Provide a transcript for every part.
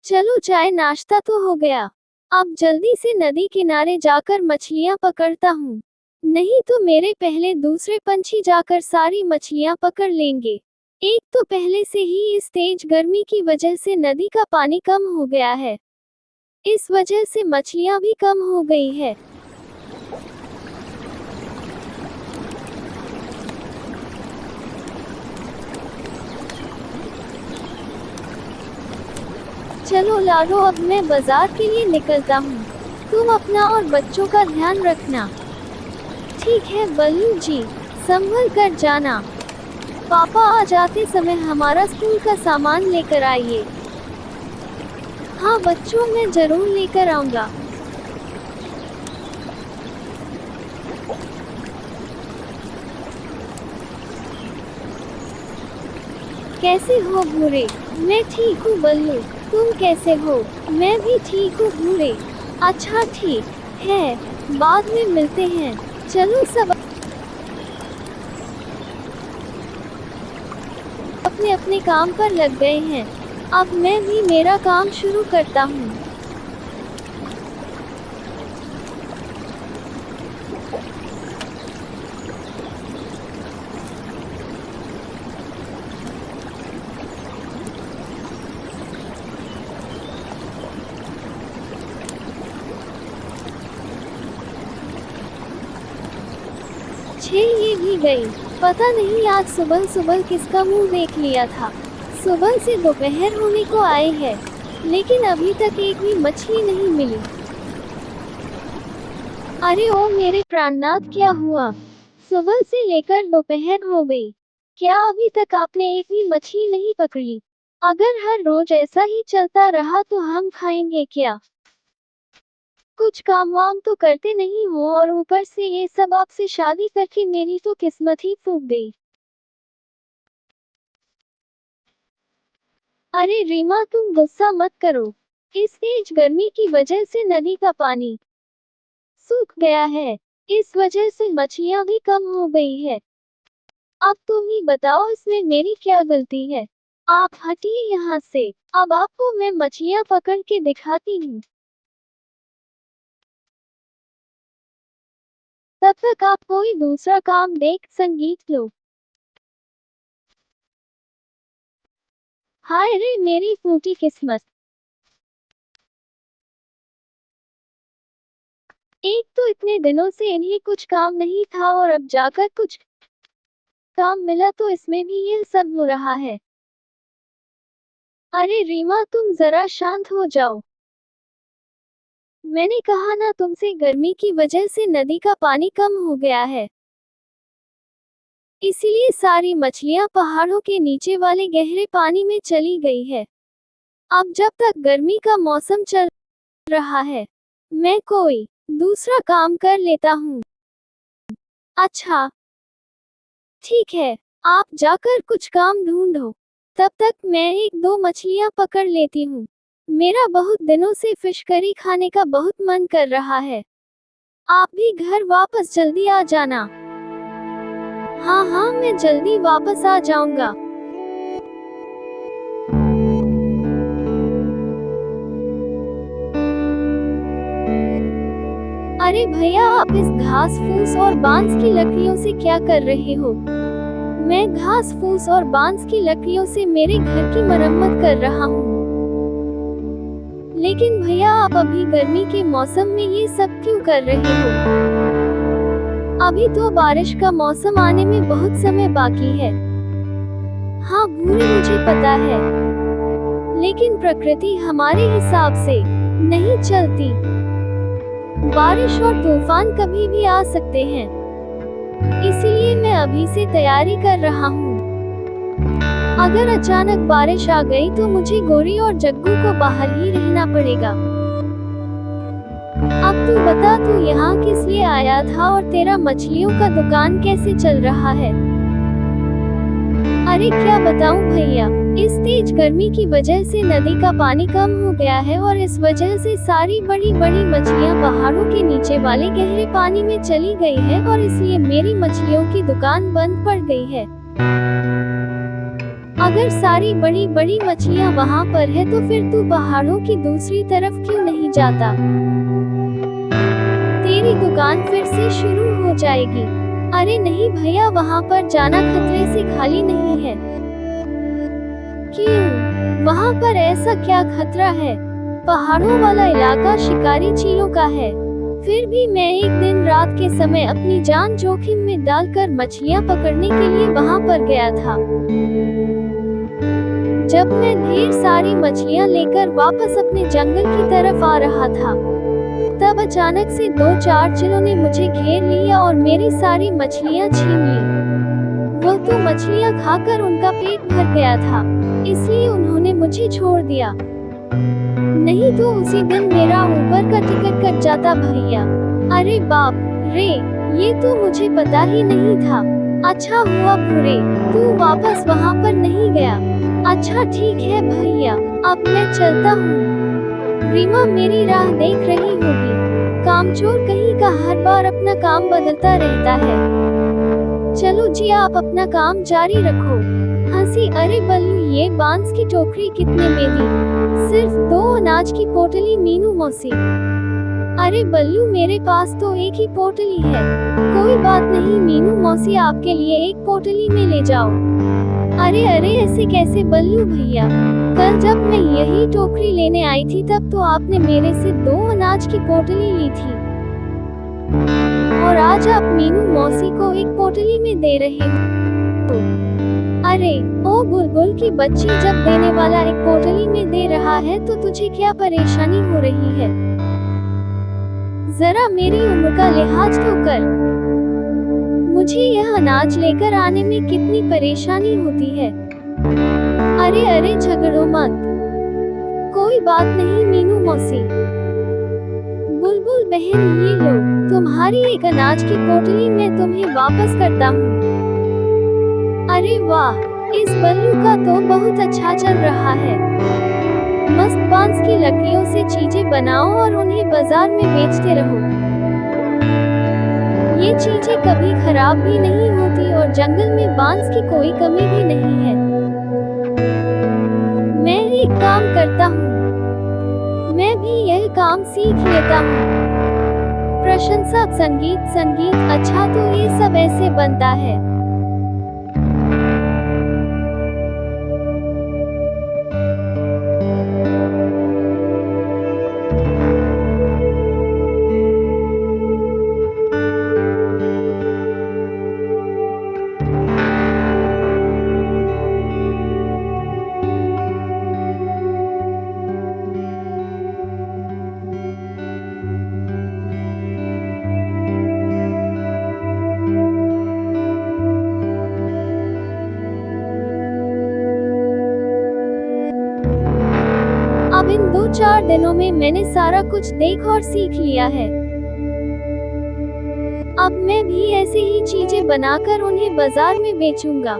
चलो चाय नाश्ता तो हो गया। अब जल्दी से नदी किनारे जाकर मछलियां पकड़ता हूँ। नहीं तो मेरे पहले दूसरे पंछी जाकर सारी मछलियां पकड़ लेंगे। एक तो पहले से ही इस तेज गर्मी की वजह से नदी का पानी कम हो गया है। इस वजह से मछलियां भी कम हो गई है। चलो लाडो, अब मैं बाजार के लिए निकलता हूँ। तुम अपना और बच्चों का ध्यान रखना। ठीक है बल्लू जी, संभल कर जाना। पापा आ जाते समय हमारा स्कूल का सामान लेकर आइए। हाँ बच्चों, मैं जरूर लेकर आऊंगा। कैसे हो भूरे? मैं ठीक हूँ बल्लू, तुम कैसे हो? मैं भी ठीक हूँ भूरे। अच्छा ठीक है, बाद में मिलते हैं। चलो सब अपने अपने काम पर लग गए हैं। अब मैं भी मेरा काम शुरू करता हूँ। ये भी गई। पता नहीं आज सुबह सुबह किसका मुंह देख लिया था। सुबह से दोपहर होने को आए हैं, लेकिन अभी तक एक भी मछली नहीं मिली। अरे ओ मेरे प्राणनाथ, क्या हुआ? सुबह से लेकर दोपहर हो गई, क्या अभी तक आपने एक भी मछली नहीं पकड़ी? अगर हर रोज ऐसा ही चलता रहा तो हम खाएंगे क्या? कुछ काम वाम तो करते नहीं हो, और ऊपर से ये सब। आपसे शादी करके मेरी तो किस्मत ही फूट गई। अरे रीमा, तुम गुस्सा मत करो। इस तेज गर्मी की वजह से नदी का पानी सूख गया है। इस वजह से मछलियां भी कम हो गई है। अब तुम ही बताओ, इसमें मेरी क्या गलती है? आप हटिए यहाँ से। अब आपको मैं मछलियां पकड़ के दिखाती हूँ। तब तक आप कोई दूसरा काम देख संगीत लो। हाय रे मेरी फूटी किस्मत। एक तो इतने दिनों से इन्हें कुछ काम नहीं था, और अब जाकर कुछ काम मिला तो इसमें भी ये सब हो रहा है। अरे रीमा, तुम जरा शांत हो जाओ। मैंने कहा ना तुमसे, गर्मी की वजह से नदी का पानी कम हो गया है। इसीलिए सारी मछलियां पहाड़ों के नीचे वाले गहरे पानी में चली गई है। अब जब तक गर्मी का मौसम चल रहा है, मैं कोई दूसरा काम कर लेता हूँ। अच्छा ठीक है, आप जाकर कुछ काम ढूंढो। तब तक मैं एक दो मछलियां पकड़ लेती हूँ। मेरा बहुत दिनों से फिश करी खाने का बहुत मन कर रहा है। आप भी घर वापस जल्दी आ जाना। हाँ हाँ, मैं जल्दी वापस आ जाऊंगा। अरे भैया, आप इस घास फूस और बांस की लकड़ियों से क्या कर रहे हो? मैं घास फूस और बांस की लकड़ियों से मेरे घर की मरम्मत कर रहा हूँ। लेकिन भैया, आप अभी गर्मी के मौसम में ये सब क्यों कर रहे हो? अभी तो बारिश का मौसम आने में बहुत समय बाकी है। हाँ भूरी, मुझे पता है, लेकिन प्रकृति हमारे हिसाब से नहीं चलती। बारिश और तूफान कभी भी आ सकते हैं, इसीलिए मैं अभी से तैयारी कर रहा हूँ। अगर अचानक बारिश आ गई तो मुझे गोरी और जग्गू को बाहर ही रहना पड़ेगा। अब तू बता, तू यहाँ किस लिए आया था, और तेरा मछलियों का दुकान कैसे चल रहा है? अरे क्या बताऊं भैया, इस तेज गर्मी की वजह से नदी का पानी कम हो गया है, और इस वजह से सारी बड़ी बड़ी मछलियां पहाड़ों के नीचे वाले गहरे पानी में चली गई है, और इसलिए मेरी मछलियों की दुकान बंद पड़ गई है। अगर सारी बड़ी बड़ी मछलियाँ वहाँ पर है तो फिर तू पहाड़ों की दूसरी तरफ क्यों नहीं जाता? तेरी दुकान फिर से शुरू हो जाएगी। अरे नहीं भैया, वहाँ पर जाना खतरे से खाली नहीं है। क्यों? वहाँ पर ऐसा क्या खतरा है? पहाड़ों वाला इलाका शिकारी चीलों का है। फिर भी मैं एक दिन रात के समय अपनी जान जोखिम में डालकर मछलियाँ पकड़ने के लिए वहाँ पर गया था। जब मैं ढेर सारी मछलियाँ लेकर वापस अपने जंगल की तरफ आ रहा था, तब अचानक से 2-4 चिलों ने मुझे घेर लिया और मेरी सारी मछलियाँ छीन ली। वो तो मछलियाँ खाकर उनका पेट भर गया था, इसलिए उन्होंने मुझे छोड़ दिया। नहीं तो उसी दिन मेरा ऊपर का टिकट कट जाता भैया। अरे बाप रे, ये तो मुझे पता ही नहीं था। अच्छा हुआ भूरे, तू वापस वहाँ पर नहीं गया। अच्छा ठीक है भैया, अब मैं चलता हूँ। रीमा मेरी राह देख रही होगी। कामचोर कहीं का हर बार अपना काम बदलता रहता है। चलो जी, आप अपना काम जारी रखो। हंसी, अरे बल्लू, ये बांस की टोकरी कितने में दी? सिर्फ 2 अनाज की पोटली मीनू मौसी। अरे बल्लू, मेरे पास तो एक ही पोटली है। कोई बात नहीं मीनू मौसी, आपके लिए एक पोटली में ले जाओ। अरे अरे, ऐसे कैसे बल्लू भैया? कल जब मैं यही टोकरी लेने आई थी तब तो आपने मेरे से 2 अनाज की पोटली ली थी, और आज आप मीनू मौसी को एक पोटली में दे रहे हो। अरे ओ बुलबुल की बच्ची, जब देने वाला एक पोटली में दे रहा है तो तुझे क्या परेशानी हो रही है? जरा मेरी उम्र का लिहाज तो कर। मुझे यह अनाज लेकर आने में कितनी परेशानी होती है। अरे अरे, झगड़ो मत। कोई बात नहीं मीनू मौसी। बुलबुल बहन, ये लो तुम्हारी एक अनाज की पोटली, मैं तुम्हें वापस करता हूँ। अरे वाह, इस बल्लू का तो बहुत अच्छा चल रहा है। मस्त बांस की लकड़ियों से चीजें बनाओ और उन्हें बाजार में बेचते रहो। ये चीजें कभी खराब भी नहीं होती और जंगल में बांस की कोई कमी भी नहीं है। मैं एक काम करता हूँ, मैं भी यह काम सीख लेता हूँ। प्रशंसा, संगीत संगीत, अच्छा तो ये सब ऐसे बनता है। अब इन 2-4 दिनों में मैंने सारा कुछ देख और सीख लिया है। अब मैं भी ऐसे ही चीजें बनाकर उन्हें बाजार में बेचूंगा।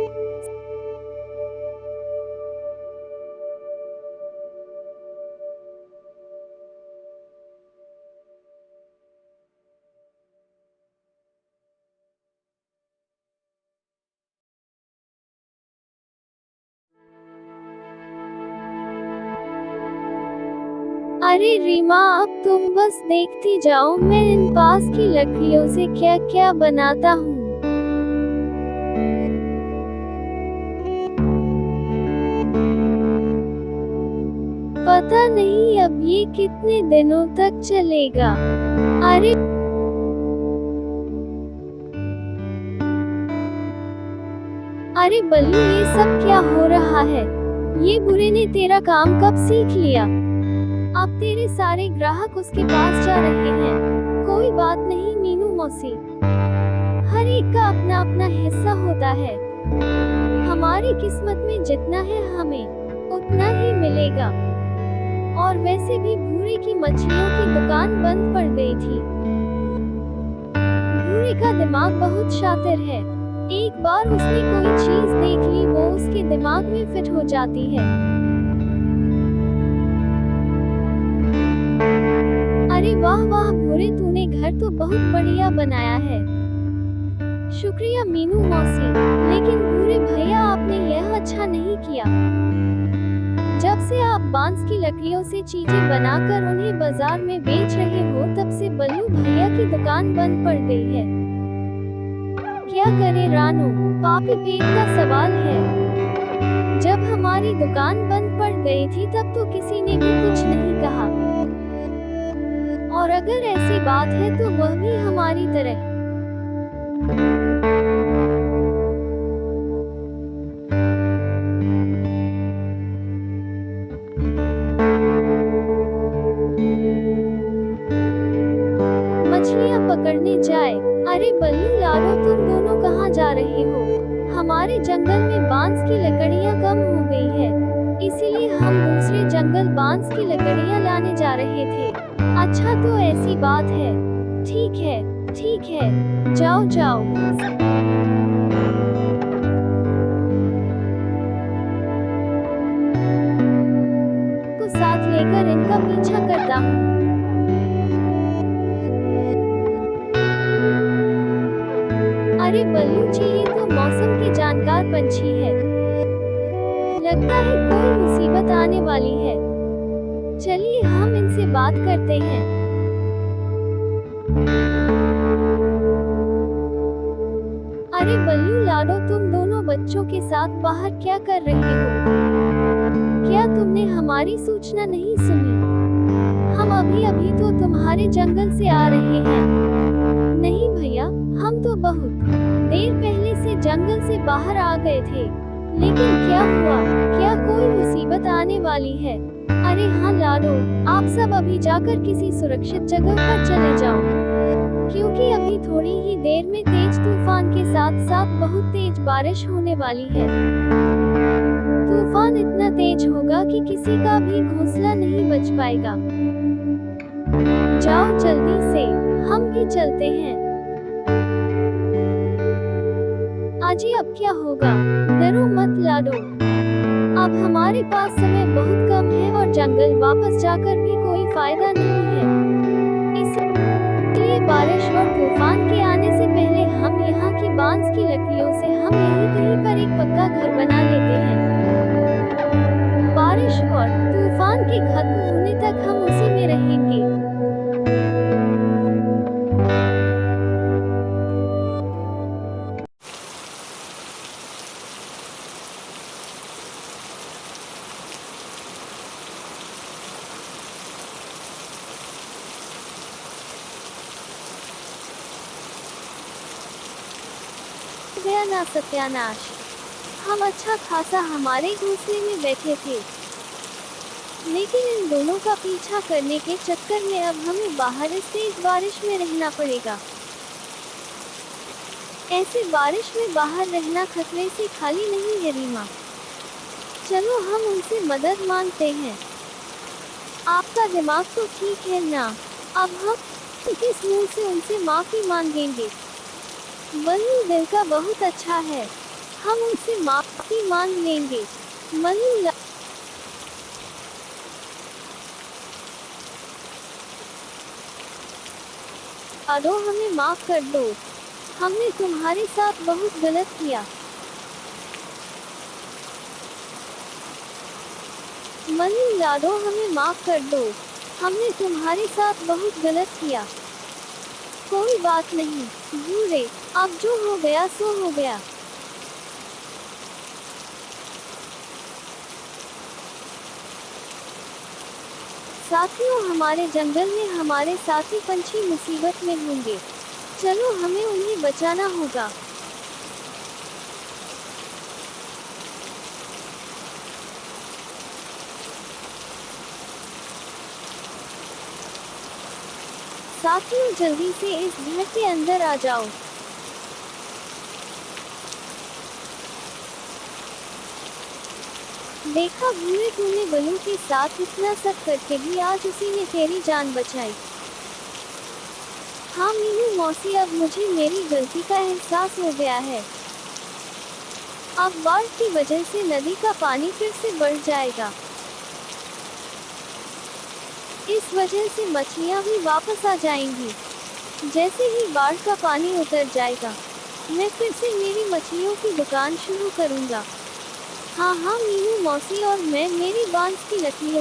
अरे रीमा, अब तुम बस देखती जाओ मैं इन पास की लकड़ियों से क्या क्या बनाता हूँ। पता नहीं अब ये कितने दिनों तक चलेगा। अरे बल्लू, ये सब क्या हो रहा है? ये बुरे ने तेरा काम कब सीख लिया? अब तेरे सारे ग्राहक उसके पास जा रहे हैं। कोई बात नहीं मीनू मौसी, हर एक का अपना अपना हिस्सा होता है। हमारी किस्मत में जितना है हमें उतना ही मिलेगा। और वैसे भी भूरे की मछलियों की दुकान बंद पड़ गई थी। भूरे का दिमाग बहुत शातिर है। एक बार उसने कोई चीज देख ली, वो उसके दिमाग में फिट हो जाती है। अरे वाह वाह भूरे, तूने घर तो बहुत बढ़िया बनाया है। शुक्रिया मीनू मौसी, लेकिन भूरे भैया आपने यह अच्छा नहीं किया। जब से आप बांस की लकड़ियों से चीजें बनाकर उन्हें बाजार में बेच रहे हो तब से बल्लू भैया की दुकान बंद पड़ गई है। क्या करे रानू, पापी पेट का सवाल है। जब हमारी दुकान बंद पड़ गई थी तब तो किसी ने भी कुछ नहीं कहा, और अगर ऐसी बात है तो वह भी हमारी तरह। मछलियाँ पकड़ने जाए। अरे बल्लू लाडो, तुम दोनों कहाँ जा रहे हो? हमारे जंगल में बांस की लकड़ियाँ कम हो गई है, इसीलिए हम दूसरे जंगल बांस की लकड़ियाँ लाने जा रहे थे। अच्छा तो ऐसी बात है। ठीक है, जाओ जाओ। को साथ लेकर इनका पीछा करता हूँ। अरे बल्लू जी, ये तो मौसम की जानकार पंछी है। लगता है कोई मुसीबत आने वाली है। चलिए हम इनसे बात करते हैं। अरे बल्लू लाडो, तुम दोनों बच्चों के साथ बाहर क्या कर रहे हो? क्या तुमने हमारी सूचना नहीं सुनी? हम अभी तो तुम्हारे जंगल से आ रहे हैं। नहीं भैया, हम तो बहुत देर पहले से जंगल से बाहर आ गए थे। लेकिन क्या हुआ? क्या कोई मुसीबत आने वाली है? अरे हाँ लाडो, आप सब अभी जाकर किसी सुरक्षित जगह पर चले जाओ, क्योंकि अभी थोड़ी ही देर में तेज तूफान के साथ साथ बहुत तेज बारिश होने वाली है। तूफान इतना तेज होगा कि किसी का भी घोंसला नहीं बच पाएगा। जाओ जल्दी से, हम भी चलते हैं। अजी अब क्या होगा? डरो मत लाडो, अब हमारे पास समय बहुत कम है और जंगल वापस जाकर भी कोई फायदा नहीं है। इसलिए बारिश और तूफान के आने से पहले हम यहाँ की बांस की लकड़ियों से हम यहीं कहीं पर एक पक्का घर बना लेते हैं। बारिश और तूफान के खत्म होने तक हम उसी में रहेंगे। गया ना सत्यानाश, हम अच्छा खासा हमारे घोंसले में बैठे थे, लेकिन इन दोनों का पीछा करने के चक्कर में अब हमें बाहर इस तेज बारिश में रहना पड़ेगा। ऐसे बारिश में बाहर रहना खतरे से खाली नहीं है रीमा। चलो हम उनसे मदद मांगते हैं। आपका दिमाग तो ठीक है ना? अब हम किस मुंह से उनसे माफी मांगेंगे? बल्लू दिल का बहुत अच्छा है, हम उनसे माफी मांग लेंगे। बल्लू लाडो, हमें माफ कर दो, हमने तुम्हारे साथ बहुत गलत किया। बल्लू लाडो, हमें माफ कर दो, हमने तुम्हारे साथ बहुत गलत किया। कोई बात नहीं भूरे, अब जो हो गया सो हो गया। साथियों, हमारे जंगल में हमारे साथी पंछी मुसीबत में होंगे। चलो हमें उन्हें बचाना होगा। साथियों, जल्दी से इस घर के अंदर आ जाओ। देखा भूरे, तूने बल्लू के साथ इतना सब करके भी आज उसी ने तेरी जान बचाई। हाँ मीनू मौसी, अब मुझे मेरी गलती का एहसास हो गया है। अब बाढ़ की वजह से नदी का पानी फिर से बढ़ जाएगा। इस वजह से मछलियाँ भी वापस आ जाएंगी जैसे ही बाढ़ का पानी उतर जाएगा। मैं फिर से मेरी मछलियों की दुकान शुरू करूंगा। हाँ हाँ मीनू मौसी और मैं मेरी बांस की लकड़ियों